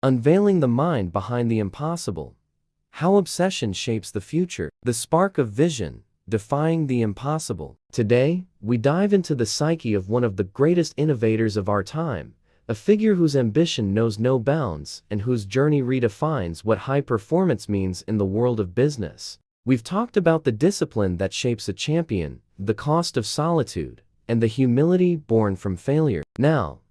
Unveiling the mind behind the impossible. How obsession shapes the future. The spark of vision, defying the impossible. Today, we dive into the psyche of one of the greatest innovators of our time, a figure whose ambition knows no bounds and whose journey redefines what high performance means in the world of business. We've talked about the discipline that shapes a champion, the cost of solitude, and the humility born from failure. Now,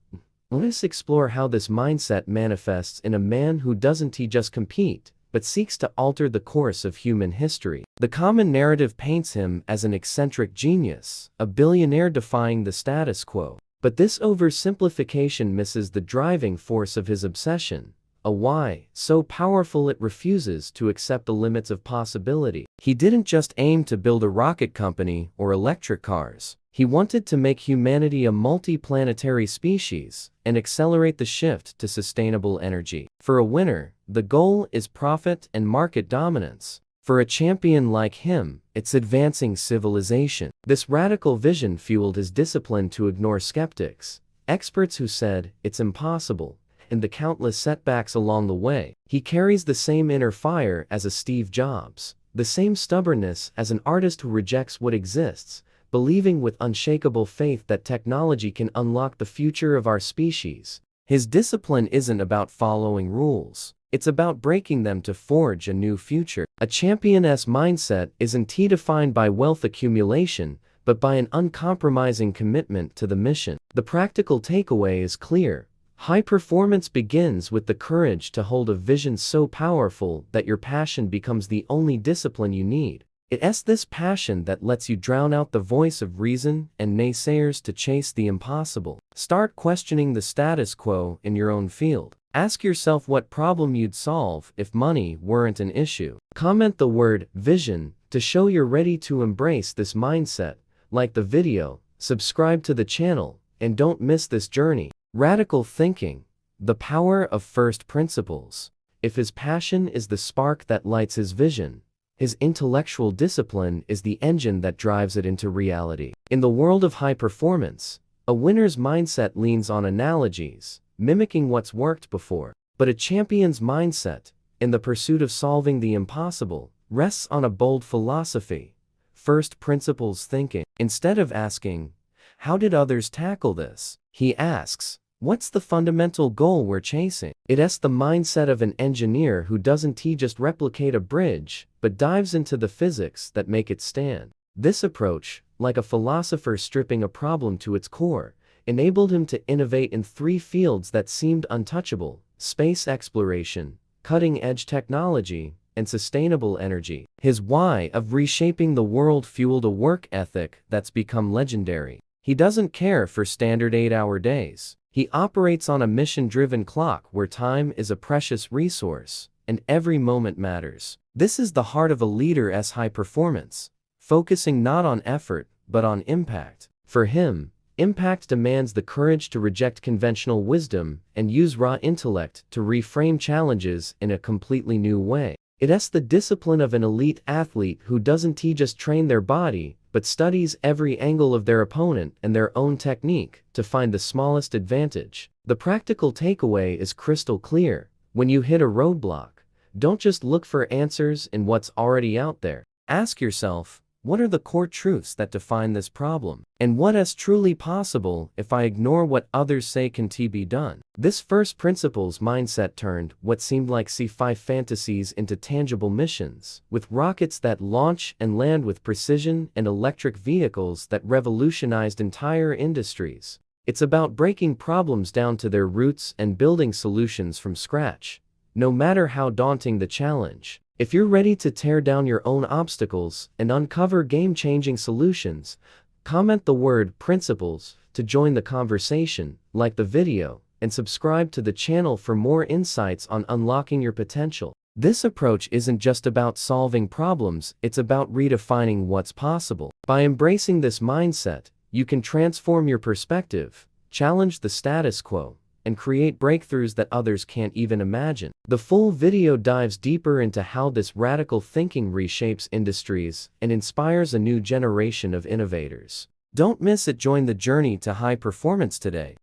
let's explore how this mindset manifests in a man who doesn't just compete, but seeks to alter the course of human history. The common narrative paints him as an eccentric genius, a billionaire defying the status quo. But this oversimplification misses the driving force of his obsession, a why so powerful it refuses to accept the limits of possibility. He didn't just aim to build a rocket company or electric cars. He wanted to make humanity a multi-planetary species and accelerate the shift to sustainable energy. For a winner, the goal is profit and market dominance. For a champion like him, it's advancing civilization. This radical vision fueled his discipline to ignore skeptics, experts who said it's impossible, and the countless setbacks along the way. He carries the same inner fire as a Steve Jobs, the same stubbornness as an artist who rejects what exists, believing with unshakable faith that technology can unlock the future of our species. His discipline isn't about following rules. It's about breaking them to forge a new future. A champion's mindset isn't defined by wealth accumulation, but by an uncompromising commitment to the mission. The practical takeaway is clear. High performance begins with the courage to hold a vision so powerful that your passion becomes the only discipline you need. It's this passion that lets you drown out the voice of reason and naysayers to chase the impossible. Start questioning the status quo in your own field. Ask yourself what problem you'd solve if money weren't an issue. Comment the word vision to show you're ready to embrace this mindset. Like the video, subscribe to the channel, and don't miss this journey. Radical thinking, the power of first principles. If his passion is the spark that lights his vision, his intellectual discipline is the engine that drives it into reality. In the world of high performance, a winner's mindset leans on analogies, mimicking what's worked before. But a champion's mindset, in the pursuit of solving the impossible, rests on a bold philosophy, first principles thinking. Instead of asking, "How did others tackle this?" he asks, "What's the fundamental goal we're chasing?" It's the mindset of an engineer who doesn't just replicate a bridge, but dives into the physics that make it stand. This approach, like a philosopher stripping a problem to its core, enabled him to innovate in 3 fields that seemed untouchable: space exploration, cutting-edge technology, and sustainable energy. His why of reshaping the world fueled a work ethic that's become legendary. He doesn't care for standard 8-hour days. He operates on a mission-driven clock where time is a precious resource, and every moment matters. This is the heart of a leader's high performance, focusing not on effort, but on impact. For him, impact demands the courage to reject conventional wisdom and use raw intellect to reframe challenges in a completely new way. It's the discipline of an elite athlete who doesn't just train their body, but studies every angle of their opponent and their own technique to find the smallest advantage. The practical takeaway is crystal clear. When you hit a roadblock, don't just look for answers in what's already out there. Ask yourself, what are the core truths that define this problem? And what is truly possible if I ignore what others say can be done? This first principles mindset turned what seemed like sci-fi fantasies into tangible missions, with rockets that launch and land with precision and electric vehicles that revolutionized entire industries. It's about breaking problems down to their roots and building solutions from scratch, no matter how daunting the challenge. If you're ready to tear down your own obstacles and uncover game-changing solutions, comment the word principles to join the conversation, like the video, and subscribe to the channel for more insights on unlocking your potential. This approach isn't just about solving problems, it's about redefining what's possible. By embracing this mindset, you can transform your perspective, challenge the status quo, and create breakthroughs that others can't even imagine. The full video dives deeper into how this radical thinking reshapes industries and inspires a new generation of innovators. Don't miss it. Join the journey to high performance today.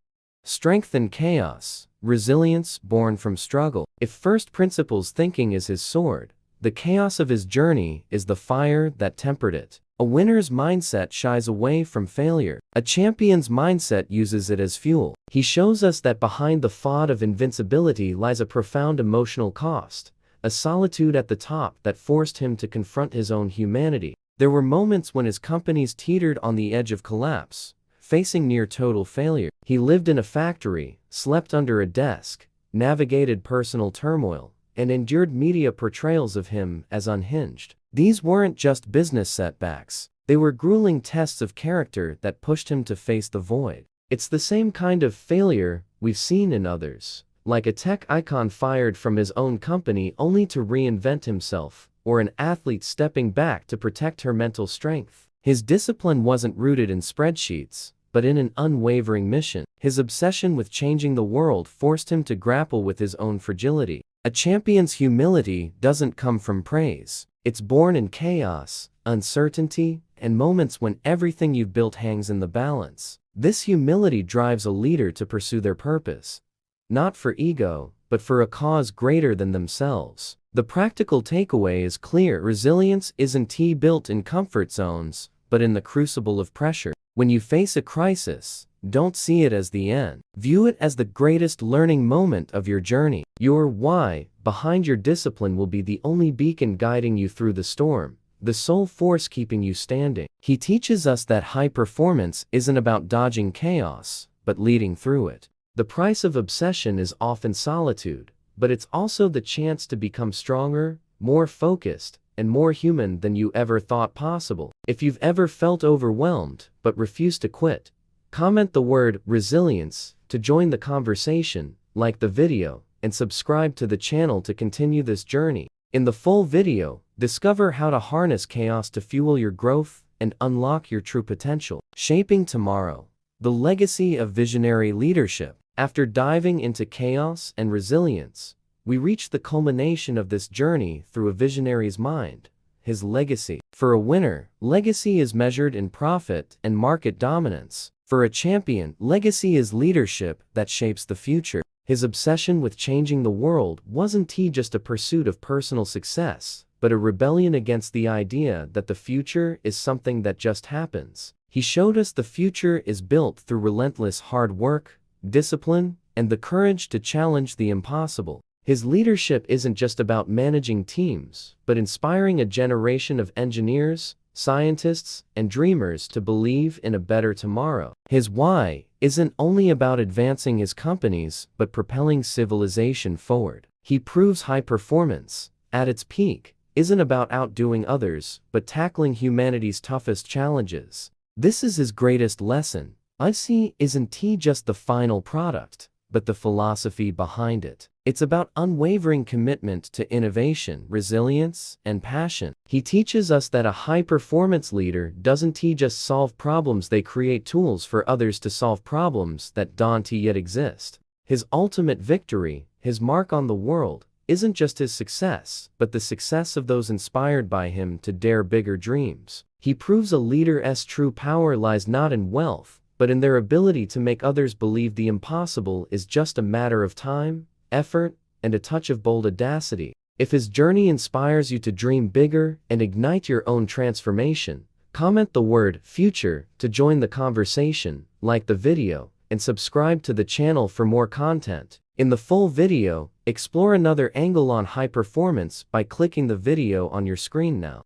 Strengthen chaos. resilience born from struggle. If first principles thinking is his sword, the chaos of his journey is the fire that tempered it. A winner's mindset shies away from failure. A champion's mindset uses it as fuel. He shows us that behind the facade of invincibility lies a profound emotional cost, a solitude at the top that forced him to confront his own humanity. There were moments when his companies teetered on the edge of collapse, facing near total failure. He lived in a factory, slept under a desk, navigated personal turmoil, and endured media portrayals of him as unhinged. These weren't just business setbacks. They were grueling tests of character that pushed him to face the void. It's the same kind of failure we've seen in others, like a tech icon fired from his own company only to reinvent himself, or an athlete stepping back to protect her mental strength. His discipline wasn't rooted in spreadsheets, but in an unwavering mission. His obsession with changing the world forced him to grapple with his own fragility. A champion's humility doesn't come from praise. It's born in chaos, uncertainty, and moments when everything you've built hangs in the balance. This humility drives a leader to pursue their purpose, not for ego, but for a cause greater than themselves. The practical takeaway is clear: resilience isn't built in comfort zones, but in the crucible of pressure. When you face a crisis, don't see it as the end. View it as the greatest learning moment of your journey. Your why behind your discipline will be the only beacon guiding you through the storm, the sole force keeping you standing. He teaches us that high performance isn't about dodging chaos, but leading through it. The price of obsession is often solitude, but it's also the chance to become stronger, more focused, and more human than you ever thought possible. If you've ever felt overwhelmed but refused to quit, comment the word resilience to join the conversation, like the video, and subscribe to the channel to continue this journey. In the full video, discover how to harness chaos to fuel your growth and unlock your true potential. Shaping tomorrow. The legacy of visionary leadership. After diving into chaos and resilience, we reach the culmination of this journey through a visionary's mind, his legacy. For a winner, legacy is measured in profit and market dominance. For a champion, legacy is leadership that shapes the future. His obsession with changing the world wasn't just a pursuit of personal success, but a rebellion against the idea that the future is something that just happens. He showed us the future is built through relentless hard work, discipline, and the courage to challenge the impossible. His leadership isn't just about managing teams, but inspiring a generation of engineers, scientists, and dreamers to believe in a better tomorrow. His why isn't only about advancing his companies, but propelling civilization forward. He proves high performance, at its peak, isn't about outdoing others, but tackling humanity's toughest challenges. This is his greatest lesson. IC isn't just the final product, but the philosophy behind it. It's about unwavering commitment to innovation, resilience, and passion. He teaches us that a high-performance leader doesn't just solve problems, they create tools for others to solve problems that don't yet exist. His ultimate victory, his mark on the world, isn't just his success, but the success of those inspired by him to dare bigger dreams. He proves a leader's true power lies not in wealth, but in their ability to make others believe the impossible is just a matter of time, effort, and a touch of bold audacity. If his journey inspires you to dream bigger and ignite your own transformation, comment the word future to join the conversation, like the video, and subscribe to the channel for more content. In the full video, explore another angle on high performance by clicking the video on your screen now.